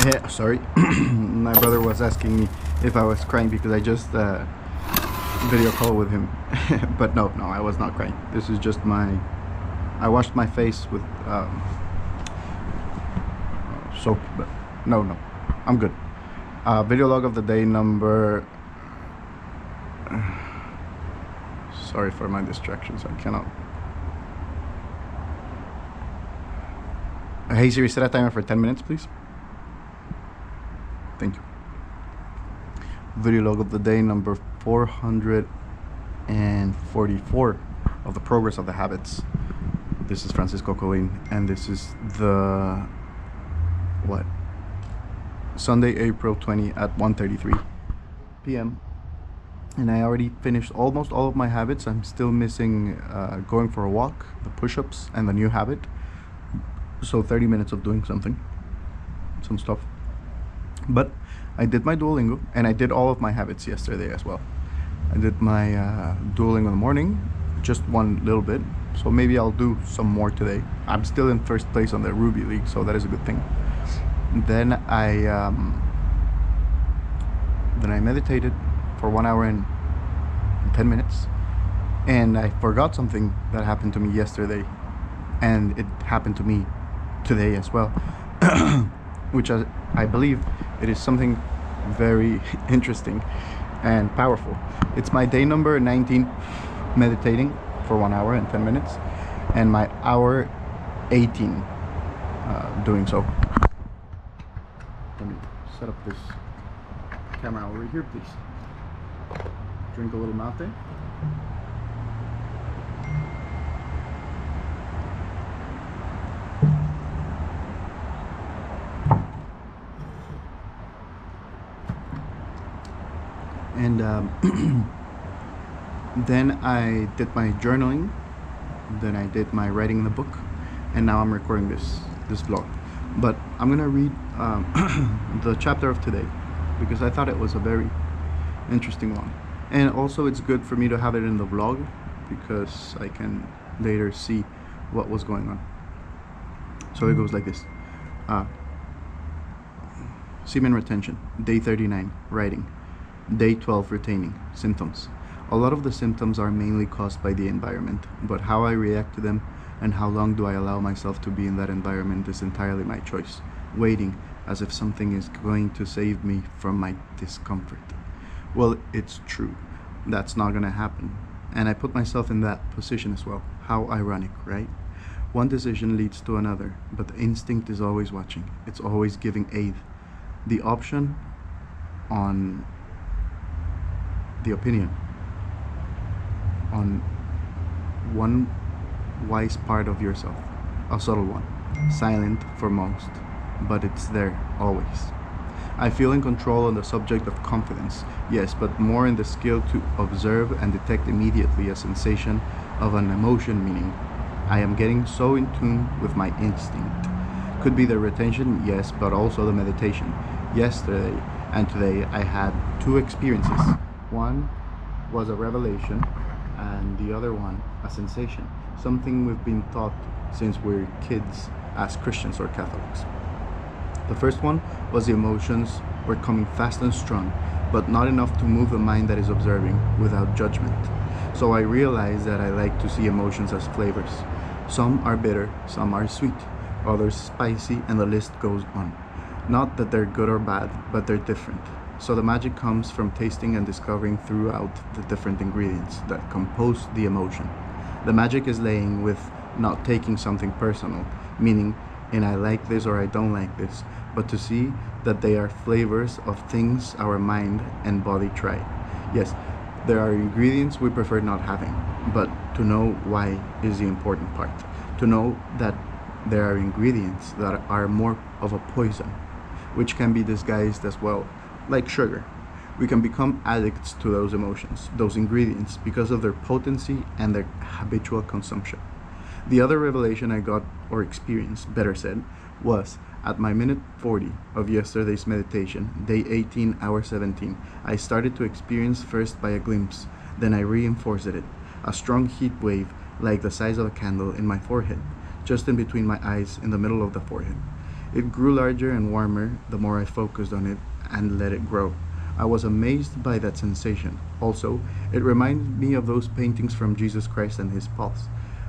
Yeah, sorry. My brother was asking me if I was crying because I just video call with him. But no, I was not crying. This is just I washed my face with soap, but no, I'm good. Video log of the day number. Sorry for my distractions. I cannot. Hey Siri, set a timer for 10 minutes, please. Thank you. Video log of the day number 444 of the Progress of the Habits. This is Francisco Colin, and this is the Sunday, April 20 at 1:33 p.m. And I already finished almost all of my habits. I'm still missing going for a walk, the push-ups, and the new habit. So 30 minutes of doing some stuff. But I did my Duolingo, and I did all of my habits yesterday as well. I did my Duolingo in the morning, just one little bit. So maybe I'll do some more today. I'm still in first place on the Ruby League, so that is a good thing. Then I meditated for 1 hour and 10 minutes, and I forgot something that happened to me yesterday, and it happened to me today as well. Which I believe it is something very interesting and powerful. It's my day number 19 meditating for 1 hour and 10 minutes, and my hour 18 doing so. Let me set up this camera over here, please. Drink a little mate. And then I did my journaling, then I did my writing in the book, and now I'm recording this vlog. But I'm gonna read the chapter of today because I thought it was a very interesting one, and also it's good for me to have it in the vlog because I can later see what was going on. So it goes like this. Semen retention, day 39, writing. Day 12, retaining. Symptoms. A lot of the symptoms are mainly caused by the environment, but how I react to them and how long do I allow myself to be in that environment is entirely my choice. Waiting, as if something is going to save me from my discomfort. Well, it's true. That's not gonna happen. And I put myself in that position as well. How ironic, right? One decision leads to another, but the instinct is always watching. It's always giving aid. The option on the opinion on one wise part of yourself, a subtle one, silent for most, but it's there always. I feel in control on the subject of confidence, yes, but more in the skill to observe and detect immediately a sensation of an emotion, meaning I am getting so in tune with my instinct. Could be the retention, yes, but also the meditation. Yesterday and today I had two experiences. One was a revelation, and the other one a sensation, something we've been taught since we're kids as Christians or Catholics. The first one was the emotions were coming fast and strong, but not enough to move the mind that is observing without judgment. So I realized that I like to see emotions as flavors. Some are bitter, some are sweet, others spicy, and the list goes on. Not that they're good or bad, but they're different. So the magic comes from tasting and discovering throughout the different ingredients that compose the emotion. The magic is laying with not taking something personal, meaning in I like this or I don't like this, but to see that they are flavors of things our mind and body try. Yes, there are ingredients we prefer not having, but to know why is the important part. To know that there are ingredients that are more of a poison, which can be disguised as well, like sugar. We can become addicts to those emotions, those ingredients, because of their potency and their habitual consumption. The other revelation I got, or experienced, better said, was at my minute 40 of yesterday's meditation, day 18, hour 17, I started to experience first by a glimpse, then I reinforced it, a strong heat wave like the size of a candle in my forehead, just in between my eyes in the middle of the forehead. It grew larger and warmer the more I focused on it and let it grow. I was amazed by that sensation. Also, it reminded me of those paintings from Jesus Christ and his pulse,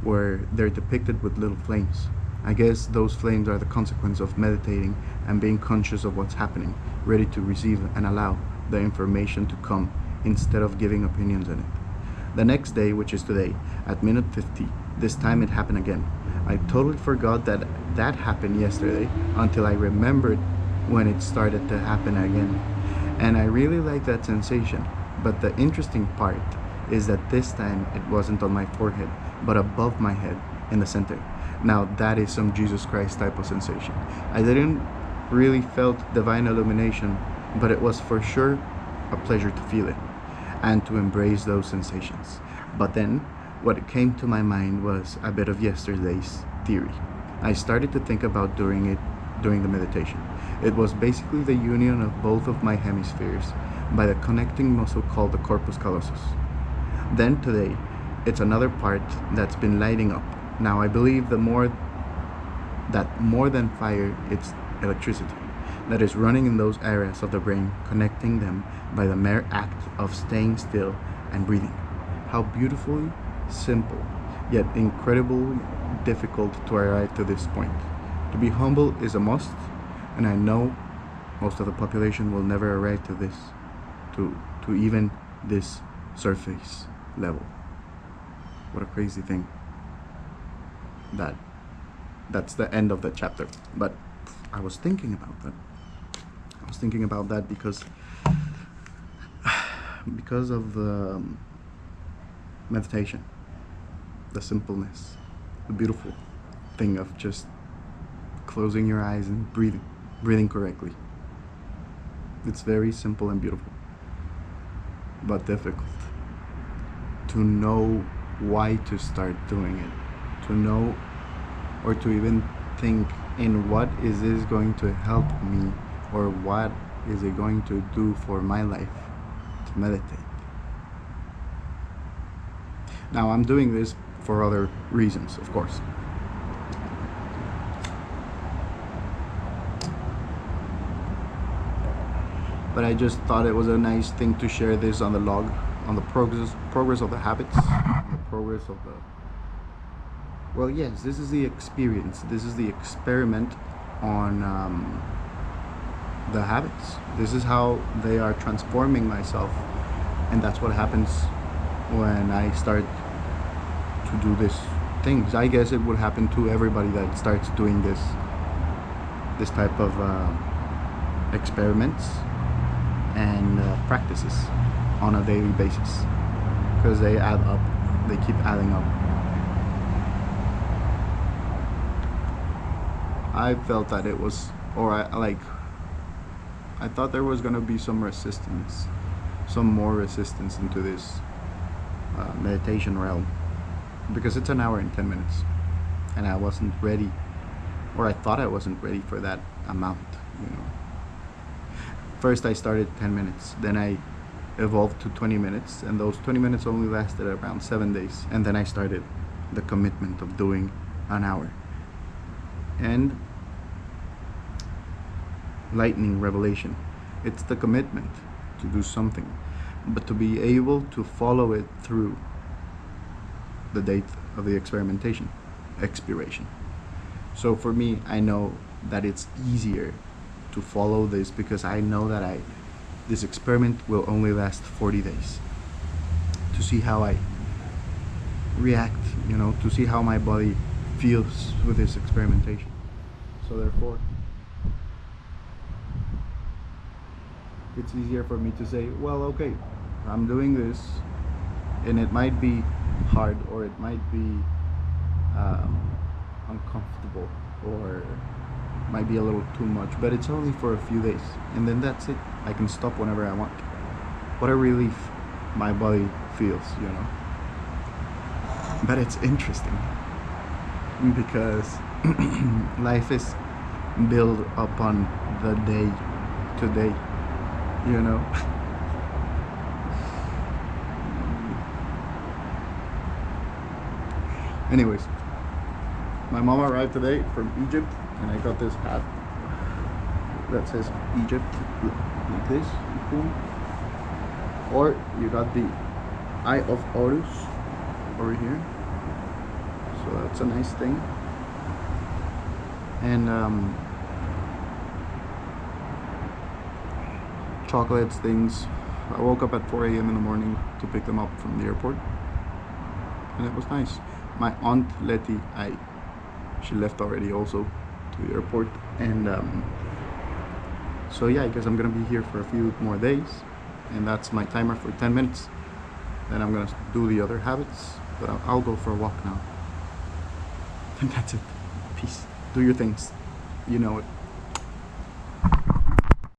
where they're depicted with little flames. I guess those flames are the consequence of meditating and being conscious of what's happening, ready to receive and allow the information to come instead of giving opinions on it. The next day, which is today, at minute 50, this time it happened again. I totally forgot that that happened yesterday until I remembered when it started to happen again. And I really like that sensation. But the interesting part is that this time it wasn't on my forehead, but above my head in the center. Now that is some Jesus Christ type of sensation. I didn't really felt divine illumination, but it was for sure a pleasure to feel it and to embrace those sensations. But then what came to my mind was a bit of yesterday's theory. I started to think about during the meditation. It was basically the union of both of my hemispheres by the connecting muscle called the corpus callosum. Then today, it's another part that's been lighting up. Now I believe more than fire, it's electricity that is running in those areas of the brain, connecting them by the mere act of staying still and breathing. How beautifully simple, yet incredibly difficult to arrive to this point. To be humble is a must, and I know most of the population will never arrive to this, to even this surface level. What a crazy thing. That's the end of the chapter. But I was thinking about that. Because of the meditation, the simpleness, the beautiful thing of just closing your eyes and breathing correctly. It's very simple and beautiful, but difficult to know why to start doing it, to know or to even think in what is this going to help me, or what is it going to do for my life to meditate. Now I'm doing this for other reasons, of course. But I just thought it was a nice thing to share this on the log, on the progress of the habits, the progress of the... Well, yes, this is the experience. This is the experiment on the habits. This is how they are transforming myself, and that's what happens when I start to do these things. I guess it would happen to everybody that starts doing this type of experiments and practices on a daily basis, because they add up, they keep adding up. I felt that it was, or I thought there was gonna be some resistance, some more resistance into this meditation realm, because it's an hour and 10 minutes, and I wasn't ready, or I thought I wasn't ready for that amount, you know. First I started 10 minutes, then I evolved to 20 minutes, and those 20 minutes only lasted around 7 days, and then I started the commitment of doing an hour. And lightning revelation, it's the commitment to do something, but to be able to follow it through the date of the expiration. So for me, I know that it's easier to follow this, because I know that this experiment will only last 40 days, to see how I react, you know, to see how my body feels with this experimentation. So therefore, it's easier for me to say, well, okay, I'm doing this, and it might be hard, or it might be uncomfortable, or might be a little too much, but it's only for a few days, and then that's it. I can stop whenever I want. What a relief my body feels, you know. But it's interesting, because life is built upon the day to day, you know. Anyways, my mom arrived today from Egypt, and I got this hat that says Egypt, like this, boom. Or you got the Eye of Horus over here, so that's a nice thing. And chocolates, things. I woke up at 4 a.m. in the morning to pick them up from the airport, and it was nice. My aunt Letty, she left already also to the airport, and so yeah, I guess I'm gonna be here for a few more days, and that's my timer for 10 minutes. Then I'm gonna do the other habits, but I'll go for a walk now. And that's it. Peace. Do your things. You know it.